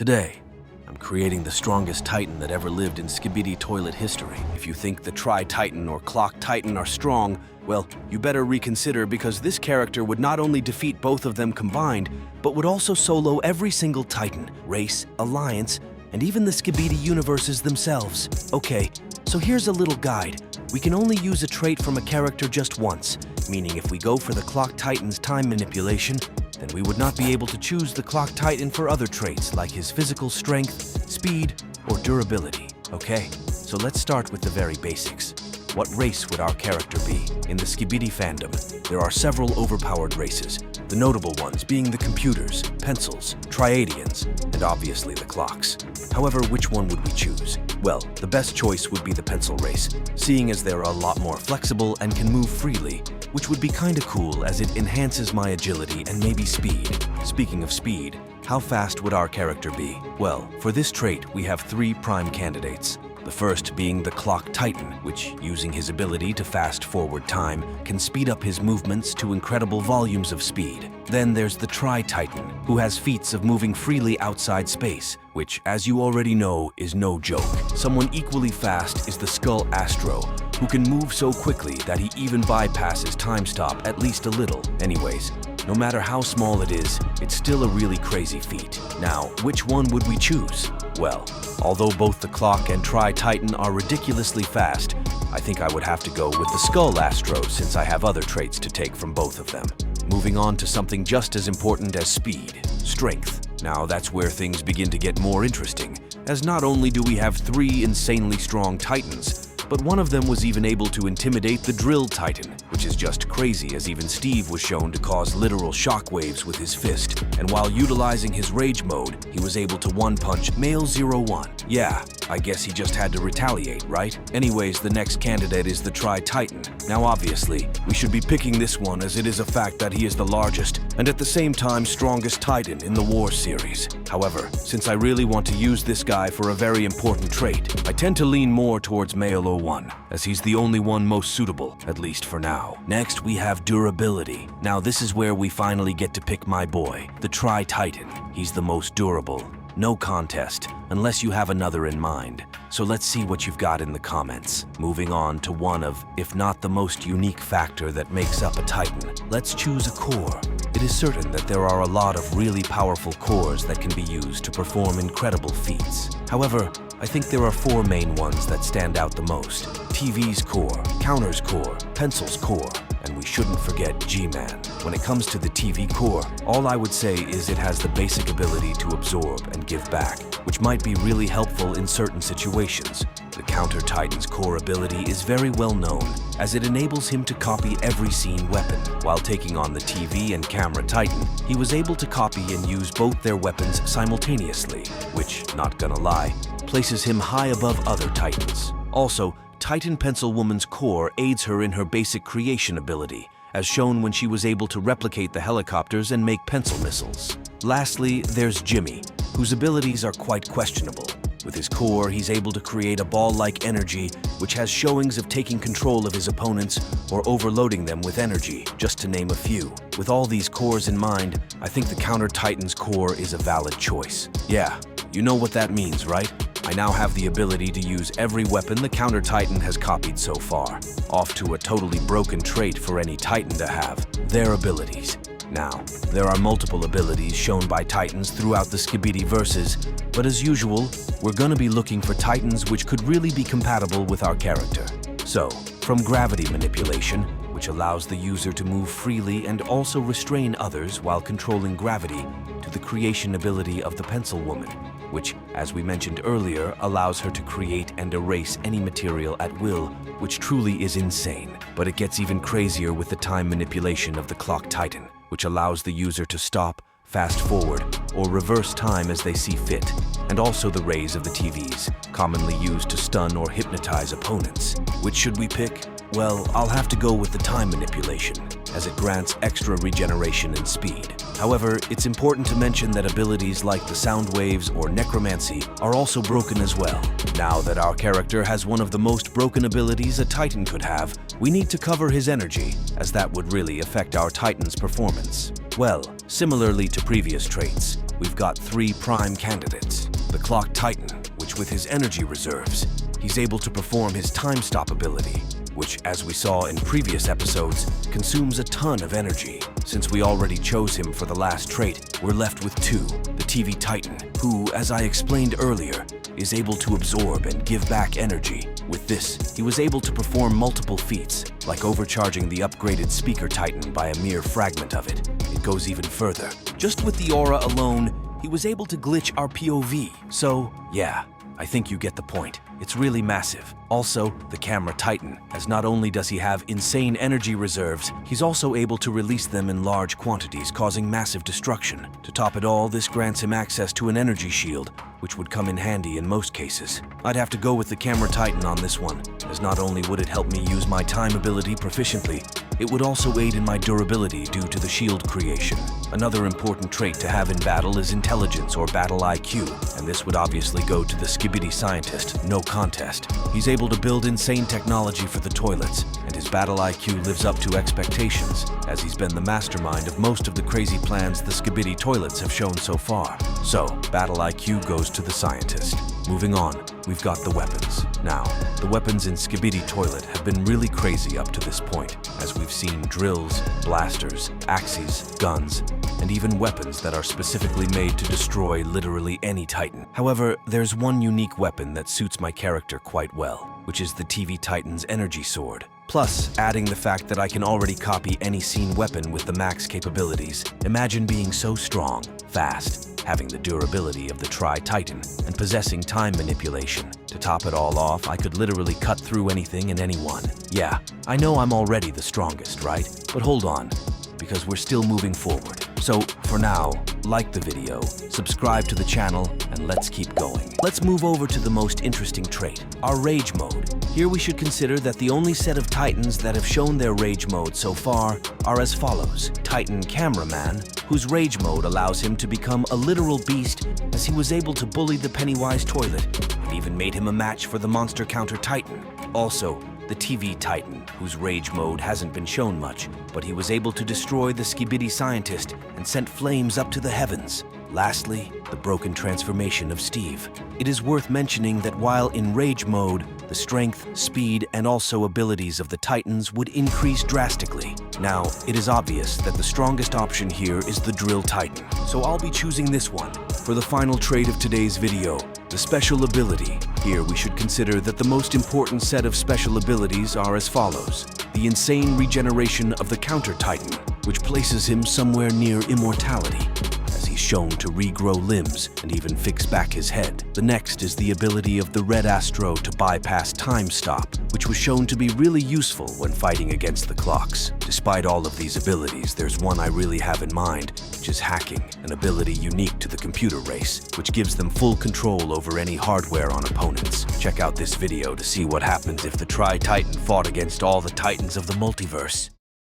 Today, I'm creating the strongest Titan that ever lived in Skibidi Toilet history. If you think the Tri-Titan or Clock Titan are strong, well, you better reconsider because this character would not only defeat both of them combined, but would also solo every single Titan, race, alliance, and even the Skibidi universes themselves. Okay, so here's a little guide. We can only use a trait from a character just once, meaning if we go for the Clock Titan's time manipulation, then we would not be able to choose the Clock Titan for other traits like his physical strength, speed, or durability. Okay, so let's start with the very basics. What race would our character be? In the Skibidi fandom, there are several overpowered races, the notable ones being the computers, pencils, triadians, and obviously the clocks. However, which one would we choose? Well, the best choice would be the pencil race, seeing as they're a lot more flexible and can move freely, which would be kinda cool as it enhances my agility and maybe speed. Speaking of speed, how fast would our character be? Well, for this trait, we have 3 prime candidates. The first being the Clock Titan, which, using his ability to fast forward time, can speed up his movements to incredible volumes of speed. Then there's the Tri-Titan, who has feats of moving freely outside space, which, as you already know, is no joke. Someone equally fast is the Skull Astro, who can move so quickly that he even bypasses time stop at least a little. Anyways, no matter how small it is, it's still a really crazy feat. Now, which one would we choose? Well, although both the Clock and Tri-Titan are ridiculously fast, I think I would have to go with the Skull Astro since I have other traits to take from both of them. Moving on to something just as important as speed, strength. Now that's where things begin to get more interesting, as not only do we have 3 insanely strong Titans, but one of them was even able to intimidate the Drill Titan, which is just crazy as even Steve was shown to cause literal shockwaves with his fist, and while utilizing his rage mode, he was able to one-punch Male 01. Yeah, I guess he just had to retaliate, right? Anyways, the next candidate is the Tri-Titan. Now obviously, we should be picking this one as it is a fact that he is the largest, and at the same time strongest Titan in the War series. However, since I really want to use this guy for a very important trait, I tend to lean more towards Male 01, as he's the only one most suitable, at least for now. Next, we have durability. Now this is where we finally get to pick my boy, the Tri-Titan. He's the most durable. No contest, unless you have another in mind. So let's see what you've got in the comments. Moving on to one of, if not the most unique factor that makes up a Titan, let's choose a core. It is certain that there are a lot of really powerful cores that can be used to perform incredible feats. However, I think there are 4 main ones that stand out the most. TV's core, Counter's core, Pencil's core, and we shouldn't forget G-Man. When it comes to the TV core, all I would say is it has the basic ability to absorb and give back, which might be really helpful in certain situations. The Counter Titan's core ability is very well known, as it enables him to copy every scene weapon. While taking on the TV and Camera Titan, he was able to copy and use both their weapons simultaneously, which, not gonna lie, places him high above other Titans. Also, Titan Pencil Woman's core aids her in her basic creation ability, as shown when she was able to replicate the helicopters and make pencil missiles. Lastly, there's Jimmy, whose abilities are quite questionable. With his core, he's able to create a ball-like energy, which has showings of taking control of his opponents or overloading them with energy, just to name a few. With all these cores in mind, I think the Counter Titan's core is a valid choice. Yeah, you know what that means, right? I now have the ability to use every weapon the Counter Titan has copied so far. Off to a totally broken trait for any Titan to have, their abilities. Now, there are multiple abilities shown by Titans throughout the Skibidi verses, but as usual, we're gonna be looking for Titans which could really be compatible with our character. So, from gravity manipulation, which allows the user to move freely and also restrain others while controlling gravity, to the creation ability of the Pencil Woman, which, as we mentioned earlier, allows her to create and erase any material at will, which truly is insane. But it gets even crazier with the time manipulation of the Clock Titan, which allows the user to stop, fast forward, or reverse time as they see fit, and also the rays of the TVs, commonly used to stun or hypnotize opponents. Which should we pick? Well, I'll have to go with the time manipulation, as it grants extra regeneration and speed. However, it's important to mention that abilities like the sound waves or necromancy are also broken as well. Now that our character has one of the most broken abilities a Titan could have, we need to cover his energy, as that would really affect our Titan's performance. Well, similarly to previous traits, we've got three prime candidates. The Clock Titan, which with his energy reserves, he's able to perform his time stop ability, which, as we saw in previous episodes, consumes a ton of energy. Since we already chose him for the last trait, we're left with two. The TV Titan, who, as I explained earlier, is able to absorb and give back energy. With this, he was able to perform multiple feats, like overcharging the upgraded Speaker Titan by a mere fragment of it. It goes even further. Just with the aura alone, he was able to glitch our POV. So, yeah, I think you get the point. It's really massive. Also, the Camera Titan, as not only does he have insane energy reserves, he's also able to release them in large quantities, causing massive destruction. To top it all, this grants him access to an energy shield, which would come in handy in most cases. I'd have to go with the Camera Titan on this one, as not only would it help me use my time ability proficiently, it would also aid in my durability due to the shield creation. Another important trait to have in battle is intelligence or battle IQ, and this would obviously go to the Skibidi Scientist, no contest. He's able to build insane technology for the toilets, and his battle IQ lives up to expectations, as he's been the mastermind of most of the crazy plans the Skibidi Toilets have shown so far. So, battle IQ goes to the Scientist. Moving on, we've got the weapons. Now, the weapons in Skibidi Toilet have been really crazy up to this point, as we've seen drills, blasters, axes, guns, and even weapons that are specifically made to destroy literally any Titan. However, there's one unique weapon that suits my character quite well, which is the TV Titan's energy sword. Plus, adding the fact that I can already copy any scene weapon with the max capabilities. Imagine being so strong, fast, having the durability of the Tri-Titan, and possessing time manipulation. To top it all off, I could literally cut through anything and anyone. Yeah, I know I'm already the strongest, right? But hold on, because we're still moving forward. So, for now, like the video, subscribe to the channel, and let's keep going. Let's move over to the most interesting trait, our Rage Mode. Here we should consider that the only set of Titans that have shown their Rage Mode so far are as follows. Titan Cameraman, whose Rage Mode allows him to become a literal beast, as he was able to bully the Pennywise toilet, and even made him a match for the Monster Counter Titan. Also, the TV Titan, whose Rage Mode hasn't been shown much, but he was able to destroy the Skibidi Scientist and sent flames up to the heavens. Lastly, the broken transformation of Steve. It is worth mentioning that while in Rage Mode, the strength, speed, and also abilities of the Titans would increase drastically. Now, it is obvious that the strongest option here is the Drill Titan, so I'll be choosing this one. For the final trait of today's video, the special ability. Here we should consider that the most important set of special abilities are as follows. The insane regeneration of the Counter Titan, which places him somewhere near immortality, as he's shown to regrow limbs and even fix back his head. The next is the ability of the Red Astro to bypass time stop, which was shown to be really useful when fighting against the clocks. Despite all of these abilities, there's one I really have in mind, which is hacking, an ability unique to the computer race, which gives them full control over any hardware on opponents. Check out this video to see what happens if the Tri-Titan fought against all the Titans of the multiverse.